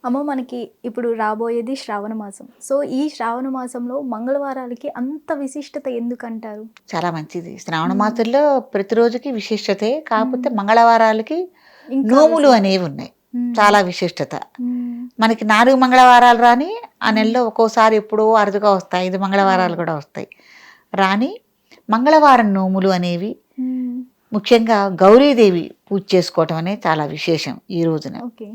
అమ్మ మనకి ఇప్పుడు రాబోయేది శ్రావణ మాసం. సో, ఈ శ్రావణ మాసంలో మంగళవారాలకి అంత విశిష్టత ఎందుకంటారు? చాలా మంచిది. శ్రావణ హ్మ్. మాసంలో ప్రతిరోజుకి విశిష్టతే. కాకపోతే హ్మ్. మంగళవారాలకి ఇంకా నోములు విశిష్టత. అనేవున్నాయి. హ్మ్. చాలా విశిష్టత. హ్మ్. మనకి 4 మంగళవారాలు రాని, ఆ హ్మ్. నెలలో ఒక్కోసారి ఎప్పుడో అరుదుగా వస్తాయి. 5 మంగళవారాలు అవును. కూడా వస్తాయి. రాని మంగళవారం నోములు అనేవి హ్మ్. ముఖ్యంగా గౌరీదేవి పూజ చేసుకోవటం అనేది చాలా విశేషం ఈ రోజున. ఓకే.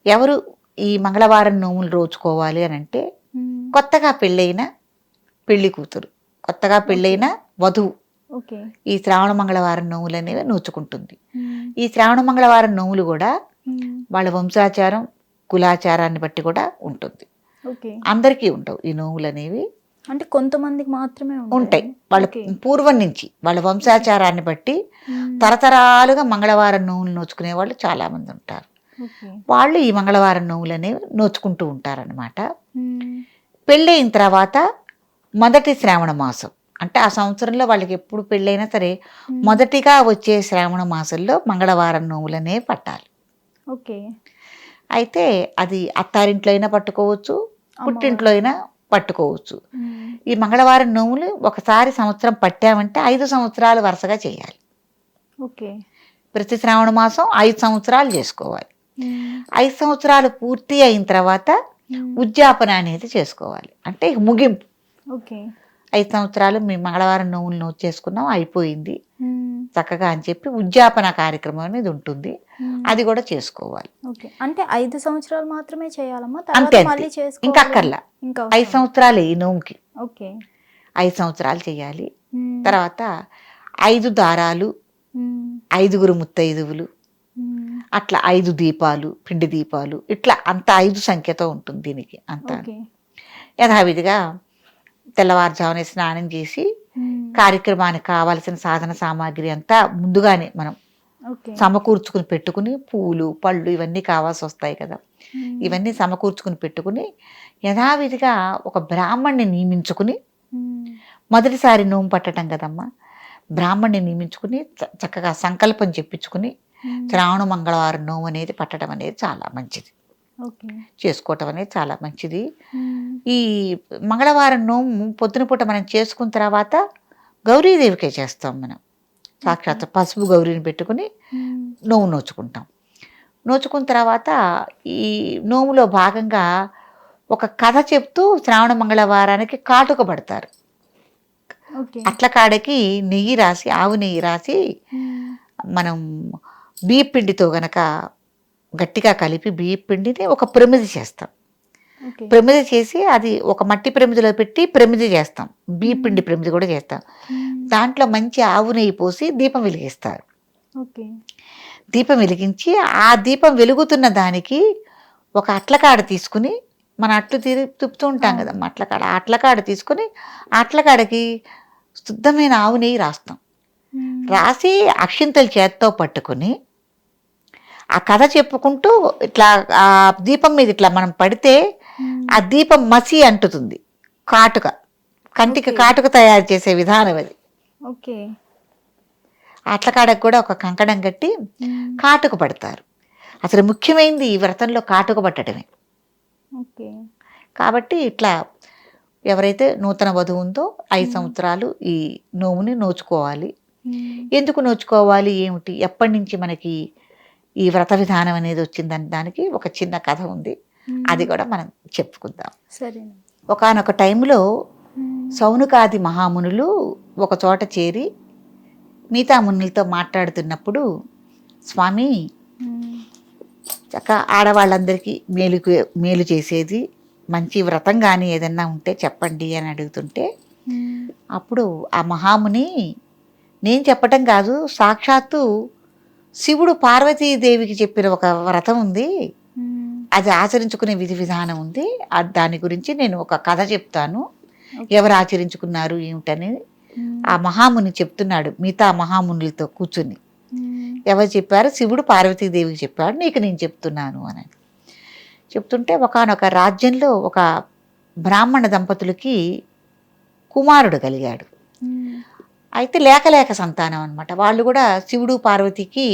ఎవరు ఈ మంగళవారం నోములు రోజుకోవాలి అనంటే, హ్మ్. కొత్తగా పెళ్ళైన పెళ్లి కూతురు, కొత్తగా ఓకే. పెళ్ళైన వధువు ఓకే. ఈ శ్రావణ మంగళవారం నోములనేవి నోచుకుంటుంది. హ్మ్. ఈ శ్రావణ మంగళవారం నోములు గూడా హ్మ్. వాళ్ళ వంశాచారం, కులాచారాన్ని బట్టి కూడా ఉంటుంది. ఓకే. అందరికీ ఉండవు ఈ నోములనేవి. అంటే కొంతమందికి మాత్రమే ఉంటాయి. ఉంటాయా? వాళ్ళ ఓకే. పూర్వం నుంచి, వాళ్ళ ఓకే. వంశాచారాన్ని బట్టి హ్మ్. తరతరాలుగా మంగళవారం నోములు నోచుకునే వాళ్ళు చాలామంది ఉంటారు. ఓకే. వాళ్ళు ఈ మంగళవారం నోములనేవి నోచుకుంటూ ఉంటారనమాట. హ్మ్. పెళ్ళయిన తర్వాత మొదటి శ్రావణ మాసం. అంటే ఆ సంవత్సరంలో వాళ్ళకెప్పుడు పెళ్ళైనా సరే, హ్మ్. మొదటిగా వచ్చే శ్రావణ మాసంలో మంగళవారం నోములనే పట్టాలి. ఓకే. అయితే అది అత్తారింట్లో అయినా పట్టుకోవచ్చు, పుట్టింట్లో అమ్మవారింట్లో. అయినా పట్టుకోవచ్చు. హ్మ్. ఈ మంగళవారం నోములు ఒకసారి సంవత్సరం పట్టామంటే 5 సంవత్సరాలు వరుసగా చేయాలి. ఓకే. ప్రతి శ్రావణ మాసం 5 సంవత్సరాలు చేసుకోవాలి. హ్మ్. 5 సంవత్సరాలు పూర్తి అయిన తర్వాత హ్మ్. ఉద్యాపన అనేది చేసుకోవాలి. అంటే ముగింపు. ఓకే. 5 సంవత్సరాలు మేము మంగళవారం నోములు నోచేసుకున్నాం అయిపోయింది. హ్మ్. చక్కగా అని చెప్పి ఉద్యాపన కార్యక్రమం అనేది ఉంటుంది. హ్మ్. అది కూడా చేసుకోవాలి. ఓకే. అంటే 5 సంవత్సరాలు మాత్రమే చేయాలమ్మా? అంతే తర్వాత అంతే. మళ్ళీ చేసుకోవాలి ఇంకక్కర్ల. అంటే ఇంకా 5 అవసరం లేదు. సంవత్సరాలే ఈ నోముకి. ఓకే. 5 సంవత్సరాలు చేయాలి. హ్మ్. తర్వాత 5 దారాలు, హ్మ్. 5గురు ముత్తైదువులు, హ్మ్. అట్లా 5 దీపాలు, పిండి దీపాలు ఇట్లా అంత 5 సంఖ్యతో ఉంటుంది దీనికి అంతాను. ఓకే. యథావిధిగా తెల్లవారుజామునే స్నానం చేసి హ్మ్. కార్యక్రమానికి కావాల్సిన సాధన సామాగ్రి అంతా ముందుగానే మనం ఓకే. సమకూర్చుకుని పెట్టుకుని పూలు, పళ్ళు ఇవన్నీ కావాల్సొస్తాయి కదా! హ్మ్. ఇవన్నీ సమకూర్చుకుని పెట్టుకుని, యథావిధిగా ఒక బ్రాహ్మణ్ణి నియమించుకుని, హ్మ్. మొదటిసారి నోము పట్టటం కదమ్మా! బ్రాహ్మణ్ణి నియమించుకుని చక్కగా సంకల్పం చెప్పించుకుని, హ్మ్. శ్రావణ మంగళవారం నోము అనేది పట్టడం అనేది చాలా మంచిది. ఓకే. చేసుకోవటం అనేది చాలా మంచిది. హ్మ్. ఈ మంగళవారం నోము పొద్దున పూట మనం చేసుకున్న తర్వాత గౌరీదేవికే చేస్తాం మనం. ఓకే. సాక్షాత్తు పసుపు గౌరీని పెట్టుకుని హ్మ్. నోము నోచుకుంటాం. నోచుకున్న తర్వాత ఈ నోములో భాగంగా ఒక కథ చెప్తూ శ్రావణ మంగళవారానికి కాటుక పడతారు. ఓకే. అట్ల కాడకి నెయ్యి రాసి, ఆవు నెయ్యి రాసి హ్మ్. మనం బియ్యపు పిండితో గనక గట్టిగా కలిపి బియ్యపు పిండిని ఒక ప్రమిది చేస్తాం. ఓకే. ప్రమిది చేసి అది ఒక మట్టి ప్రమిదిలో పెట్టి ప్రమిది చేస్తాం. బియ్యపు హ్మ్. పిండి ప్రమిది కూడా చేస్తాం. హ్మ్. దాంట్లో మంచి ఆవు నెయ్యి పోసి దీపం వెలిగిస్తారు. ఓకే. దీపం వెలిగించి, ఆ దీపం వెలుగుతున్న దానికి ఒక అట్లకాడ తీసుకుని, మన అట్లు తిప్పుతూ ఉంటాం అవును. కదమ్మా అట్లకాడ. ఆ అట్లకాడ తీసుకొని, ఆ అట్లకాడకి శుద్ధమైన ఆవు నెయ్యి రాస్తాం. హ్మ్. రాసి అక్షింతలు చేత్తో పట్టుకొని, ఆ కథ చెప్పుకుంటూ ఇట్లా ఆ దీపం మీద ఇట్లా మనం పడితే, హ్మ్. ఆ దీపం మసి అంటుతుంది. కాటుక. కంటికి ఓకే. కాటుక తయారు చేసే విధానం అది. ఓకే. అట్లకాడకు కూడా ఒక కంకణం కట్టి హ్మ్. కాటుక పడతారు. అసలు ముఖ్యమైనది ఈ వ్రతంలో కాటుక పట్టడమే. ఓకే. కాబట్టి ఇట్లా ఎవరైతే నూతన వధువు ఉందో 5 హ్మ్. సంవత్సరాలు ఈ నోముని నోచుకోవాలి. హ్మ్. ఎందుకు నోచుకోవాలి? ఏమిటి? ఎప్పటినుంచి మనకి ఈ వ్రత విధానం అనేది వచ్చిందని దానికి ఒక చిన్న కథ ఉంది. అది హ్మ్. కూడా మనం చెప్పుకుందాం. సరేనండి. ఒకానొక టైంలో హ్మ్. సౌనకాది మహామునులు ఒక చోట చేరి మిగతా మునులతో మాట్లాడుతున్నప్పుడు, స్వామి హ్మ్. ఆడవాళ్ళందరికీ మేలు చేసేది మంచి వ్రతం గాని ఏదన్నా ఉంటే చెప్పండి అని అడుగుతుంటే, హ్మ్. అప్పుడు ఆ మహాముని నేను చెప్పటం కాదు, సాక్షాత్తు శివుడు పార్వతీదేవికి చెప్పిన ఒక వ్రతం ఉంది. హ్మ్. అది ఆచరించుకునే విధి విధానం ఉంది. దాని గురించి నేను ఒక కథ చెప్తాను. ఓకే. ఎవరు ఆచరించుకున్నారు ఏమిటని హ్మ్. ఆ మహాముని చెప్తున్నాడు మిగతా మహామునులతో కూర్చుని. హ్మ్. ఎవరు చెప్పారు? శివుడు పార్వతీదేవికి చెప్పాడు. నీకు నేను చెప్తున్నాను అని. చెప్తుంటే ఒకానొక రాజ్యంలో ఒక బ్రాహ్మణ దంపతులకి కుమారుడు కలిగాడు. హ్మ్. అయితే లేక లేక సంతానం అనమాట. వాళ్ళు కూడా శివుడు, పార్వతికి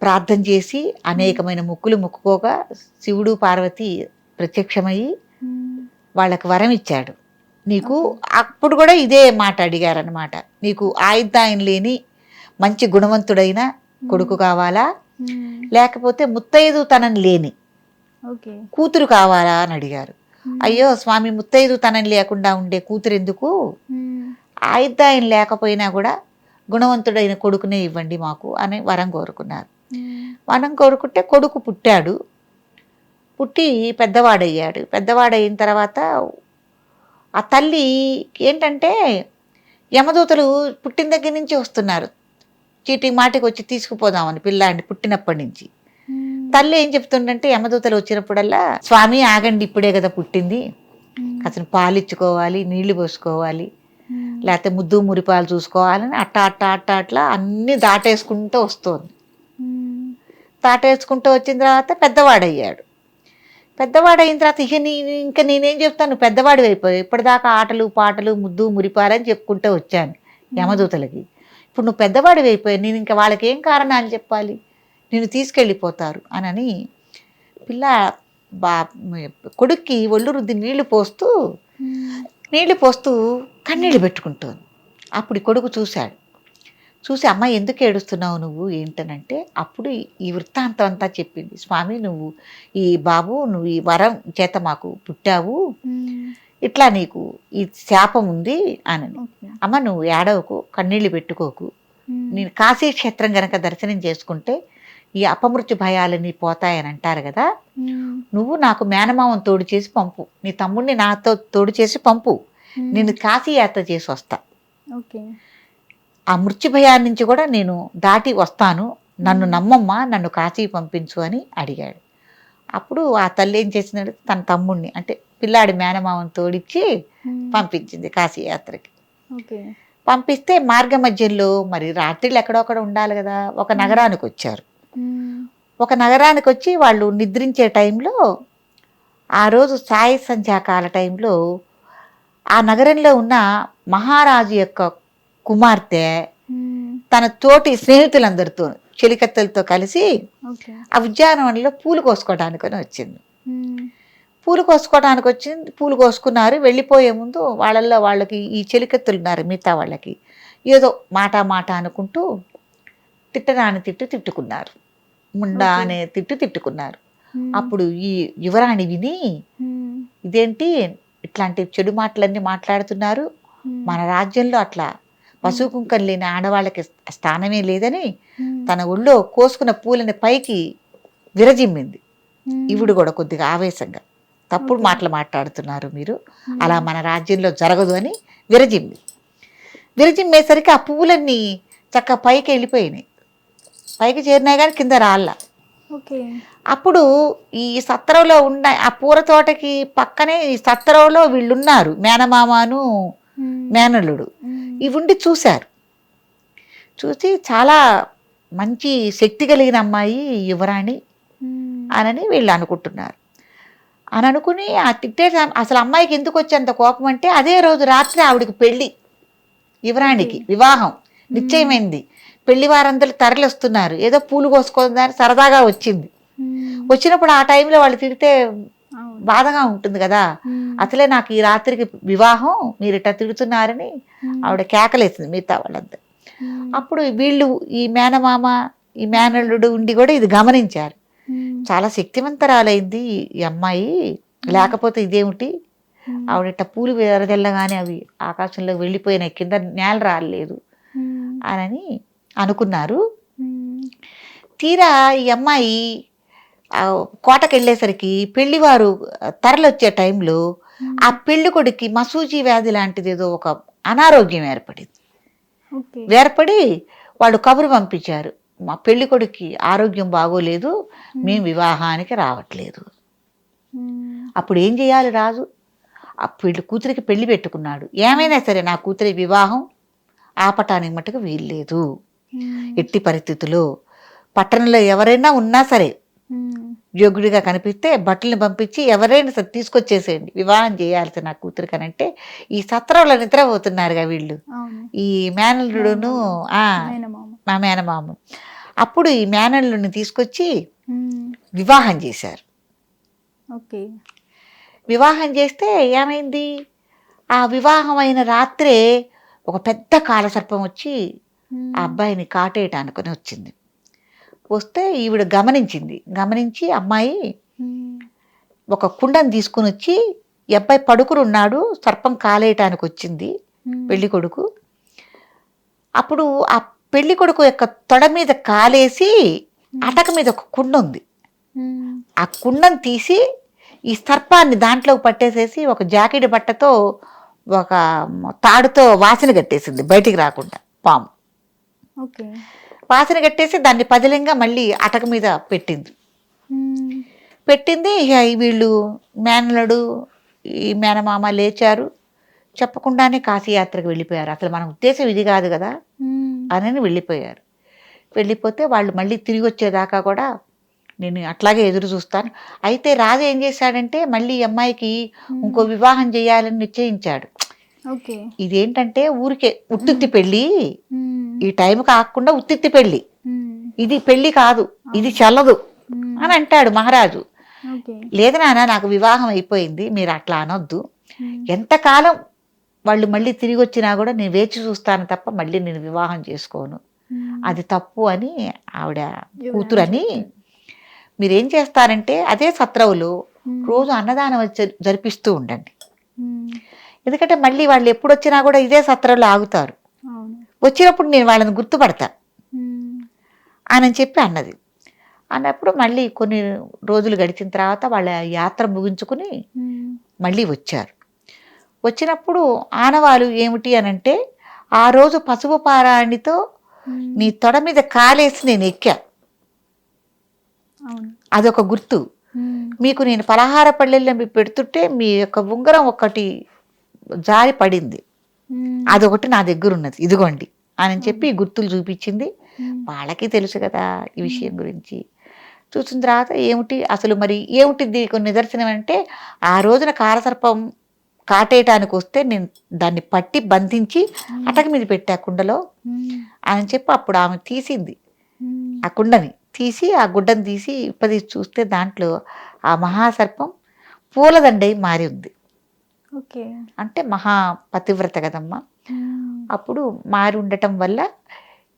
ప్రార్థన చేసి అనేకమైన మొక్కులు మొక్కుకోగా శివుడు పార్వతి ప్రత్యక్షమయ్యి వాళ్ళకి వరం ఇచ్చాడు. నీకు అప్పుడు కూడా ఇదే మాట అడిగారనమాట, నీకు ఆయుధాయం లేని మంచి గుణవంతుడైన కొడుకు కావాలా, లేకపోతే ముత్తైదుతనం లేని కూతురు కావాలా అని అడిగారు. అయ్యో స్వామి, ముత్తైదుతనం లేకుండా ఉండే కూతురు ఎందుకు, ఆయుధాయం లేకపోయినా కూడా గుణవంతుడైన కొడుకునే ఇవ్వండి మాకు అని వరం కోరుకున్నారు. వరం కోరుకుంటే కొడుకు పుట్టాడు. పుట్టి పెద్దవాడయ్యాడు. పెద్దవాడయిన తర్వాత ఆ తల్లి ఏంటంటే, యమదూతలు పుట్టిన దగ్గర నుంచి వస్తున్నారు, చీటీ మాటికి వచ్చి తీసుకుపోదామని పిల్లాడిని పుట్టినప్పటి నుంచి. తల్లి ఏం చెప్తుందంటే, యమదూతలు వచ్చినప్పుడల్లా స్వామి ఆగండి, ఇప్పుడే కదా పుట్టింది, అతను పాలిచ్చుకోవాలి, నీళ్లు పోసుకోవాలి, లేకపోతే ముద్దు మురిపాలు చూసుకోవాలని అట్లా అన్నీ దాటేసుకుంటూ వస్తుంది. దాటేసుకుంటూ వచ్చిన తర్వాత పెద్దవాడయ్యాడు. పెద్దవాడైన తర్వాత ఇంకా నేనేం చెప్తాను, పెద్దవాడు అయిపోయావు, ఇప్పటిదాకా ఆటలు పాటలు ముద్దు మురిపాలని చెప్పుకుంటూ వచ్చాను యమదూతలకి. ఇప్పుడు నువ్వు పెద్దవాడు అయిపోయావు, నేను ఇంకా వాళ్ళకి ఏం కారణాలు చెప్పాలి, నేను తీసుకెళ్ళిపోతారు అని పిల్ల కొడుక్కి ఒళ్ళు రుద్ది నీళ్లు పోస్తూ కన్నీళ్ళు పెట్టుకుంటుంది. అప్పుడు కొడుకు చూసి అమ్మ ఎందుకు ఏడుస్తున్నావు నువ్వు ఏంటనంటే, అప్పుడు ఈ వృత్తాంతం అంతా చెప్పింది. స్వామి, నువ్వు ఈ వరం చేత మాకు పుట్టావు, ఇట్లా నీకు ఈ శాపం ఉంది అని. అమ్మ నువ్వు ఏడవకు, కన్నీళ్ళు పెట్టుకోకు, నేను కాశీ క్షేత్రం గనక దర్శనం చేసుకుంటే ఈ అపమృత్యు భయాలని పోతాయని అంటారు కదా, నువ్వు నాకు మేనమావం తోడు చేసి పంపు, నీ తమ్ముడిని నాతో తోడు చేసి పంపు, నేను కాశీ యాత్ర చేసి వస్తా, ఆ మృత్యు భయాన్ని నుంచి కూడా నేను దాటి వస్తాను, నన్ను నమ్మమ్మా, నన్ను కాశీ పంపించు అని అడిగాడు. అప్పుడు ఆ తల్లి ఏం చేసినాడు, తన తమ్ముడిని అంటే పిల్లాడి మేనమావని తోడిచ్చి పంపించింది కాశీ యాత్రకి. పంపిస్తే మార్గ మధ్యంలో మరి రాత్రిళ్ళు ఎక్కడొక్కడ ఉండాలి కదా, ఒక నగరానికి వచ్చారు. ఒక నగరానికి వచ్చి వాళ్ళు నిద్రించే టైంలో, ఆ రోజు సాయ సంధ్యాకాల టైంలో ఆ నగరంలో ఉన్న మహారాజు యొక్క కుమార్తె తన తోటి స్నేహితులందరితో చెలికత్తెలతో కలిసి ఆ ఉద్యానవనంలో పూలు కోసుకోవడానికి వచ్చింది. పూలు కోసుకున్నారు. వెళ్ళిపోయే ముందు వాళ్ళకి ఈ చెలికత్తెలు ఉన్నారు, మిగతా వాళ్ళకి ఏదో మాట అనుకుంటూ తిట్టరాని తిట్టుకున్నారు, ముండా అనే తిట్టుకున్నారు. అప్పుడు ఈ యువరాణి విని, ఇదేంటి ఇట్లాంటి చెడు మాటలన్నీ మాట్లాడుతున్నారు, మన రాజ్యంలో అట్లా పశువు కుంకం లేని ఆడవాళ్ళకి స్థానమే లేదని తన ఒళ్ళో కోసుకున్న పూలని పైకి విరజిమ్మింది. ఇవిడు కూడా కొద్దిగా ఆవేశంగా, తప్పుడు మాటలు మాట్లాడుతున్నారు మీరు, అలా మన రాజ్యంలో జరగదు అని విరజిమ్మేసరికి ఆ పువ్వులన్నీ చక్కగా పైకి వెళ్ళిపోయినాయి. పైకి చేరినాయి కానీ కింద రాళ్ళ. అప్పుడు ఈ సత్రంలో ఉన్న ఆ పూల తోటకి పక్కనే ఈ సత్రంలో వీళ్ళున్నారు, మేనమామను మేనల్లుడు. ఇవి ఉండి చూశారు. చూసి చాలా మంచి శక్తి కలిగిన అమ్మాయి యువరాణి అని వీళ్ళు అనుకుంటున్నారు. అని అనుకుని ఆ తిట్టే అసలు అమ్మాయికి ఎందుకు వచ్చేంత కోపం అంటే, అదే రోజు రాత్రి ఆవిడకి పెళ్ళి, యువరాణికి వివాహం నిశ్చయమైంది. పెళ్లి వారందరూ తరలి వస్తున్నారు, ఏదో పూలు కోసుకోవడానికి సరదాగా వచ్చినప్పుడు ఆ టైంలో వాళ్ళు తిడితే బాధగా ఉంటుంది కదా, అసలే నాకు ఈ రాత్రికి వివాహం, మీరు ఇట్లా తిడుతున్నారని ఆవిడ కేకలేసింది మిగతా వాళ్ళంతా. అప్పుడు వీళ్ళు ఈ మేనమామ ఈ మేనల్లుడు ఉండి కూడా ఇది గమనించారు. చాలా శక్తివంతరాలైంది ఈ అమ్మాయి, లేకపోతే ఇదేమిటి, ఆవిడ పూలు వెరజల్లగానే అవి ఆకాశంలో వెళ్ళిపోయినాయి, కింద నేల రాలేదు అని అనుకున్నారు. తీరా ఈ అమ్మాయి కోటకి వెళ్ళేసరికి పెళ్లివారు తరలొచ్చే టైంలో ఆ పెళ్లి కొడుక్కి మసూజీ వ్యాధి లాంటిది ఏదో ఒక అనారోగ్యం ఏర్పడి వాళ్ళు కబురు పంపించారు, మా పెళ్లి కొడుక్కి ఆరోగ్యం బాగోలేదు, మేము వివాహానికి రావట్లేదు. అప్పుడు ఏం చేయాలి రాజు? ఆ కూతురికి పెళ్లి పెట్టుకున్నాడు. ఏమైనా సరే నా కూతురి వివాహం ఆపటానికి మటుకు వీల్లేదు, ఎట్టి పరిస్థితుల్లో పట్టణంలో ఎవరైనా ఉన్నా సరే యోగుడిగా కనిపిస్తే బట్టలను పంపించి ఎవరైనా సరే తీసుకొచ్చేసేయండి, వివాహం చేయాల్సి నా కూతురికి అని అంటే, ఈ సత్రంలో నిద్రపోతున్నారుగా వీళ్ళు, ఈ మేనల్లుడును మా మేనమామ. అప్పుడు ఈ మేనల్లుని తీసుకొచ్చి వివాహం చేశారు. ఓకే. వివాహం చేస్తే ఏమైంది, ఆ వివాహం అయిన రాత్రే ఒక పెద్ద కాలసర్పం వచ్చి ఆ అబ్బాయిని కాటేయటానుకొని వచ్చింది. వస్తే ఈవిడ గమనించి అమ్మాయి ఒక కుండను తీసుకుని వచ్చి, ఈ అబ్బాయి పడుకుని ఉన్నాడు, సర్పం కాలేయటానికి వచ్చింది పెళ్లి కొడుకు. అప్పుడు ఆ పెళ్లి కొడుకు యొక్క తొడ మీద కాలేసి అటక మీద ఒక కుండ ఉంది, ఆ కుండను తీసి ఈ సర్పాన్ని దాంట్లోకి పట్టేసేసి ఒక జాకెట్ బట్టతో ఒక తాడుతో వాసన కట్టేసింది, బయటికి రాకుండా పాము. ఓకే. వాసన కట్టేసి దాన్ని పదిలంగా మళ్ళీ అటక మీద పెట్టింది. ఇక వీళ్ళు మేనలుడు ఈ మేనమామ లేచారు, చెప్పకుండానే కాశీయాత్రకు వెళ్ళిపోయారు. అసలు మన ఉద్దేశం ఇది కాదు కదా అని వెళ్ళిపోయారు. వెళ్ళిపోతే వాళ్ళు మళ్ళీ తిరిగి వచ్చేదాకా కూడా నేను అట్లాగే ఎదురు చూస్తాను. అయితే రాజు ఏం చేశాడంటే మళ్ళీ ఈ అమ్మాయికి ఇంకో వివాహం చేయాలని నిశ్చయించాడు. ఇదేంటంటే ఊరికే ఉత్తిత్తి పెళ్ళి, ఈ టైం కాకుండా ఉత్తిత్తి పెళ్ళి, ఇది పెళ్ళి కాదు, ఇది చల్లదు అని అంటాడు మహారాజు. లేదు నాన్న, నాకు వివాహం అయిపోయింది, మీరు అట్లా అనొద్దు, ఎంతకాలం వాళ్ళు మళ్ళీ తిరిగి వచ్చినా కూడా నేను వేచి చూస్తాను తప్ప మళ్ళీ నేను వివాహం చేసుకోను, అది తప్పు అని ఆవిడ కూతురని. మీరేం చేస్తారంటే అదే సత్రవులు రోజు అన్నదానం జరిపిస్తూ ఉండండి, ఎందుకంటే మళ్ళీ వాళ్ళు ఎప్పుడు వచ్చినా కూడా ఇదే సత్రంలో ఆగుతారు, వచ్చినప్పుడు నేను వాళ్ళని గుర్తుపడతా అని చెప్పి అన్నది. అన్నప్పుడు మళ్ళీ కొన్ని రోజులు గడిచిన తర్వాత వాళ్ళ యాత్ర ముగించుకుని మళ్ళీ వచ్చారు. వచ్చినప్పుడు ఆనవాలు ఏమిటి అనంటే, ఆ రోజు పసుపు పారాణితో నీ తొడ మీద కాలేసి నేను ఎక్కా, అదొక గుర్తు. మీకు నేను పలహార పళ్ళెల్లో మీ పెడుతుంటే మీ యొక్క ఉంగరం ఒకటి జారి పడింది, అదొకటి నా దగ్గర ఉన్నది, ఇదిగోండి అని చెప్పి గుర్తులు చూపించింది. వాళ్ళకి తెలుసు కదా ఈ విషయం గురించి. చూసిన తర్వాత ఏమిటి అసలు మరి ఏమిటి దీనికి నిదర్శనం అంటే, ఆ రోజున కారసర్పం కాటేయటానికి వస్తే నేను దాన్ని పట్టి బంధించి అటక మీద పెట్టా కుండలో అని చెప్పి అప్పుడు ఆమె తీసింది, ఆ కుండని తీసి ఆ గుడ్డను తీసి ఇప్పది చూస్తే దాంట్లో ఆ మహాసర్పం పూలదండై మారి ఉంది. అంటే మహా పతివ్రత కదమ్మా. అప్పుడు మారి ఉండటం వల్ల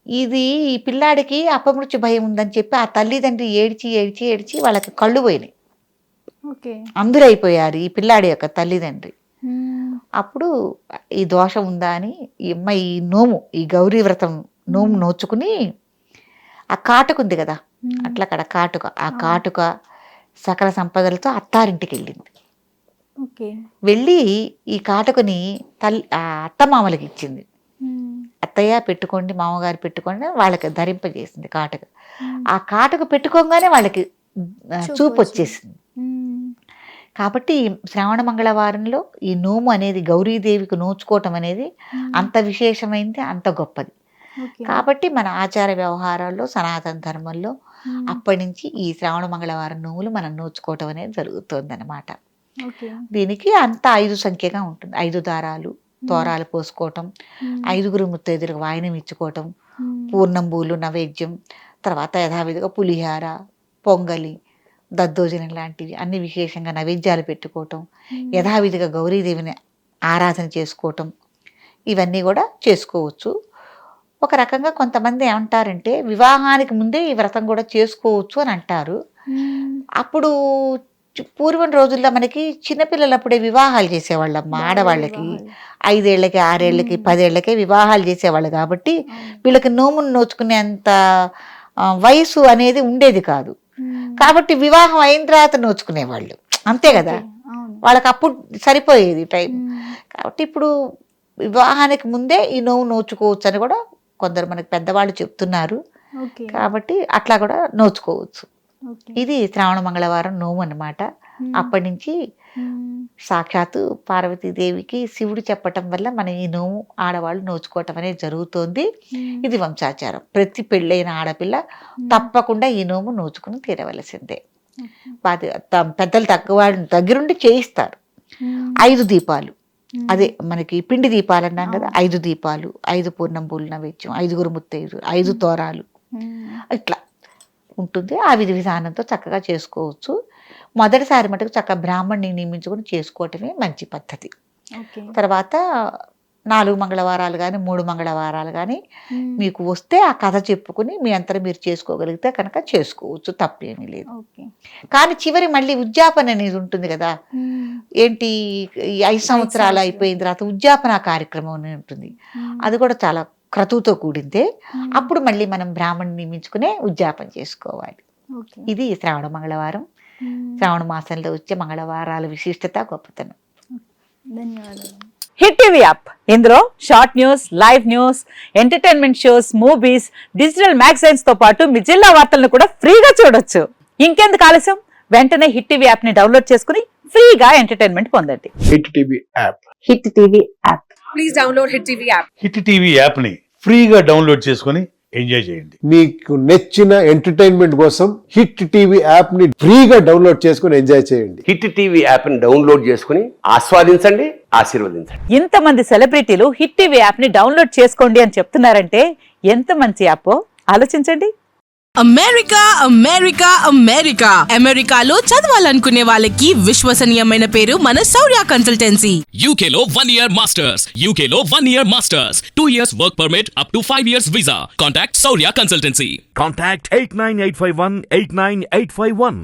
ఇది ఈ పిల్లాడికి అపమృత్యు భయం ఉందని చెప్పి ఆ తల్లిదండ్రి ఏడ్చి ఏడ్చి ఏడ్చి వాళ్ళకి కళ్ళు పోయినాయి, అందురైపోయారు ఈ పిల్లాడి యొక్క తల్లిదండ్రి. అప్పుడు ఈ దోషం ఉందా అని ఈ అమ్మాయి ఈ నోము, ఈ గౌరీ వ్రతం నోము నోచుకుని ఆ కాటుక ఉంది కదా అట్లా అక్కడ కాటుక, ఆ కాటుక సకల సంపదలతో అత్తారింటికి వెళ్ళింది. వెళ్ళి ఈ కాటుకని ఆ అత్తమామలకి ఇచ్చింది. అత్తయ్య పెట్టుకోండి, మామగారు పెట్టుకోండి, వాళ్ళకి ధరింపజేసింది కాటుక. ఆ కాటుక పెట్టుకోగానే వాళ్ళకి చూపు వచ్చేసింది. కాబట్టి శ్రావణ మంగళవారంలో ఈ నోము అనేది గౌరీదేవికి నోచుకోవటం అనేది అంత విశేషమైంది, అంత గొప్పది. కాబట్టి మన ఆచార వ్యవహారాల్లో సనాతన ధర్మంలో అప్పటి నుంచి ఈ శ్రావణ మంగళవారం నోములు మనం నోచుకోవటం అనేది జరుగుతుంది అన్నమాట. దీనికి అంత 5 సంఖ్యగా ఉంటుంది. 5 దారాలు, తోరాలు పోసుకోవటం, 5గురు ముత్తైదులకు వాయనం ఇచ్చుకోవటం, పూర్ణంబూలు నైవేద్యం, తర్వాత యథావిధిగా పులిహార, పొంగలి, దద్దోజనం లాంటివి అన్ని విశేషంగా నైవేద్యాలు పెట్టుకోవటం, యథావిధిగా గౌరీదేవిని ఆరాధన చేసుకోవటం, ఇవన్నీ కూడా చేసుకోవచ్చు. ఒక రకంగా కొంతమంది ఏమంటారంటే వివాహానికి ముందే ఈ వ్రతం కూడా చేసుకోవచ్చు అని అంటారు. అప్పుడు పూర్వం రోజుల్లో మనకి చిన్నపిల్లలప్పుడే వివాహాలు చేసేవాళ్ళమ్మ, ఆడవాళ్ళకి 5 ఏళ్ళకి 6 ఏళ్ళకి 10 ఏళ్ళకే వివాహాలు చేసేవాళ్ళు. కాబట్టి వీళ్ళకి నోమును నోచుకునేంత వయసు అనేది ఉండేది కాదు. కాబట్టి వివాహం అయిన తర్వాత నోచుకునేవాళ్ళు, అంతే కదా, వాళ్ళకి అప్పుడు సరిపోయేది టైం. కాబట్టి ఇప్పుడు వివాహానికి ముందే ఈ నోము నోచుకోవచ్చు అని కూడా కొందరు మనకి పెద్దవాళ్ళు చెప్తున్నారు. కాబట్టి అట్లా కూడా నోచుకోవచ్చు. ఇది శ్రావణ మంగళవారం నోము అన్నమాట. అప్పటి నుంచి సాక్షాత్తు పార్వతీదేవికి శివుడు చెప్పటం వల్ల మన ఈ నోము ఆడవాళ్ళు నోచుకోవటం అనేది జరుగుతోంది. ఇది వంశాచారం. ప్రతి పెళ్ళైన ఆడపిల్ల తప్పకుండా ఈ నోము నోచుకుని తీరవలసిందే. పెద్దలు దగ్గరుండి చేయిస్తారు. 5 దీపాలు, అదే మనకి పిండి దీపాలు అన్నాం కదా, 5 దీపాలు, 5 పూర్ణంబూలు నైవేద్యం, 5గురు ముత్తైదు, 5 తోరాలు, ఇట్లా ఉంటుంది. ఆ విధి విధానంతో చక్కగా చేసుకోవచ్చు. మొదటిసారి మటుకు చక్కగా బ్రాహ్మణ్ణి నియమించుకొని చేసుకోవటమే మంచి పద్ధతి. తర్వాత 4 మంగళవారాలు కానీ 3 మంగళవారాలు కానీ మీకు వస్తే ఆ కథ చెప్పుకుని మీ అంతా మీరు చేసుకోగలిగితే కనుక చేసుకోవచ్చు, తప్పేమీ లేదు. కానీ చివరి మళ్ళీ ఉద్యాపన అనేది ఉంటుంది కదా, ఏంటి ఈ 5 సంవత్సరాలు అయిపోయిన తర్వాత ఉద్యాపన కార్యక్రమం అని ఉంటుంది. అది కూడా చాలా క్రతువుతో కూడిందే. అప్పుడు మళ్ళీ మనం బ్రాహ్మణ్ణి నియమించుకునే ఉద్యాపన చేసుకోవాలి. ఇది శ్రావణ మంగళవారం, శ్రావణ మాసంలో వచ్చే మంగళవారాల విశిష్టత, గొప్పతనం. ధన్యవాదాలు. హిట్ టీవీ యాప్, ఇందులో short news, live news, entertainment shows, movies, digital magazines తో పాటు మీ జిల్లా వార్తలను కూడా ఫ్రీగా చూడొచ్చు. ఇంకెందుకు ఆలస్యం, వెంటనే హిట్ టీవీ యాప్ ని డౌన్లోడ్ చేసుకుని ఫ్రీగా ఎంటర్టైన్మెంట్ పొందండి. Hit TV app. Hit TV app. Please download hit TV app. Hit TV యాప్ని ఫ్రీగా డౌన్లోడ్ చేసుకొని ఎంజాయ్ చేయండి. మీకు నచ్చిన ఎంటర్టైన్మెంట్ కోసం హిట్ టీవీ యాప్ ని ఫ్రీగా డౌన్లోడ్ చేసుకుని ఎంజాయ్ చేయండి. హిట్ టీవీ యాప్ ని డౌన్లోడ్ చేసుకుని ఆస్వాదించండి, ఆశీర్వదించండి. ఇంతమంది సెలబ్రిటీలు హిట్ టీవీ యాప్ ని డౌన్లోడ్ చేసుకోండి అని చెప్తున్నారంటే ఎంత మంచి యాప్ ఆలోచించండి. అమెరికా అమెరికా అమెరికా అమెరికాలో చదవాలనుకునే వాళ్ళకి విశ్వసనీయమైన పేరు మన శౌర్య కన్సల్టెన్సీ. UK లో 1 year masters, UK లో 1 year masters, 2 years work permit up to 5 years visa. Contact Saurya Consultancy. Contact 89851 89851.